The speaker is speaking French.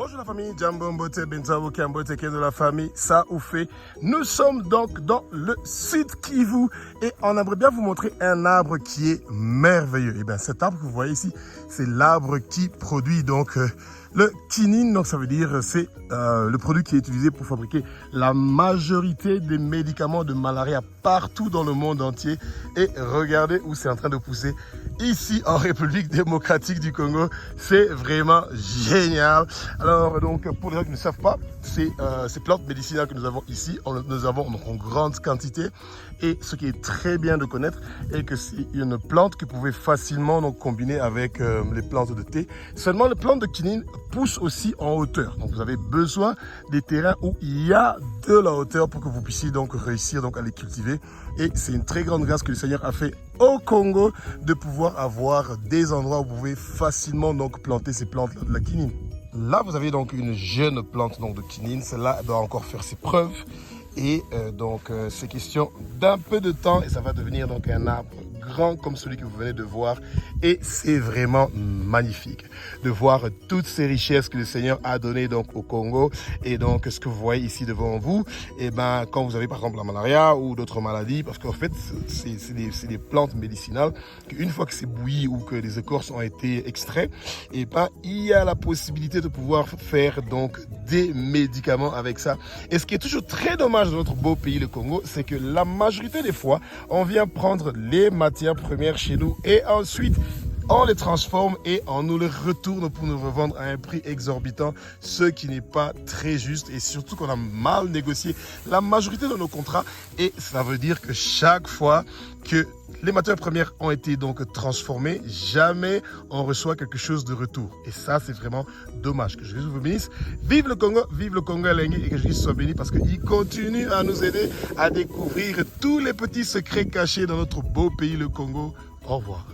Bonjour la famille, Jambo Mbote, Bentabo Kambote, de la famille Saoufé. Nous sommes donc dans le Sud Kivu et on aimerait bien vous montrer un arbre qui est merveilleux. Et bien cet arbre que vous voyez ici, c'est l'arbre qui produit donc le quinine. Donc ça veut dire c'est le produit qui est utilisé pour fabriquer la majorité des médicaments de malaria partout dans le monde entier. Et regardez où c'est en train de pousser. Ici en République démocratique du Congo, c'est vraiment génial. Alors donc pour les gens qui ne savent pas, ces plantes médicinales que nous avons ici, nous avons en grande quantité. Et ce qui est très bien de connaître est que c'est une plante que vous pouvez facilement donc combiner avec les plantes de thé. Seulement les plantes de quinine poussent aussi en hauteur. Donc vous avez besoin des terrains où il y a de la hauteur pour que vous puissiez donc réussir donc à les cultiver. Et c'est une très grande grâce que le Seigneur a fait au Congo de pouvoir avoir des endroits où vous pouvez facilement donc planter ces plantes de la quinine. Là, vous avez donc une jeune plante donc, de quinine. Celle-là doit encore faire ses preuves. Et donc, c'est question d'un peu de temps et ça va devenir donc un arbre grand comme celui que vous venez de voir. Et c'est vraiment magnifique de voir toutes ces richesses que le Seigneur a données donc au Congo. Et donc, ce que vous voyez ici devant vous, et ben, quand vous avez par exemple la malaria ou d'autres maladies, parce qu'en fait, c'est des plantes médicinales, qu'une fois que c'est bouilli ou que les écorces ont été extraits, et ben, il y a la possibilité de pouvoir faire donc des médicaments avec ça. Et ce qui est toujours très dommage dans notre beau pays, le Congo, c'est que la majorité des fois, on vient prendre les matières premières chez nous et ensuite, on les transforme et on nous les retourne pour nous revendre à un prix exorbitant, ce qui n'est pas très juste et surtout qu'on a mal négocié la majorité de nos contrats. Et ça veut dire que chaque fois que les matières premières ont été donc transformées, jamais on reçoit quelque chose de retour. Et ça, c'est vraiment dommage. Que Jésus vous bénisse. Vive le Congo Elengi et que Jésus soit béni parce qu'il continue à nous aider à découvrir tous les petits secrets cachés dans notre beau pays, le Congo. Au revoir.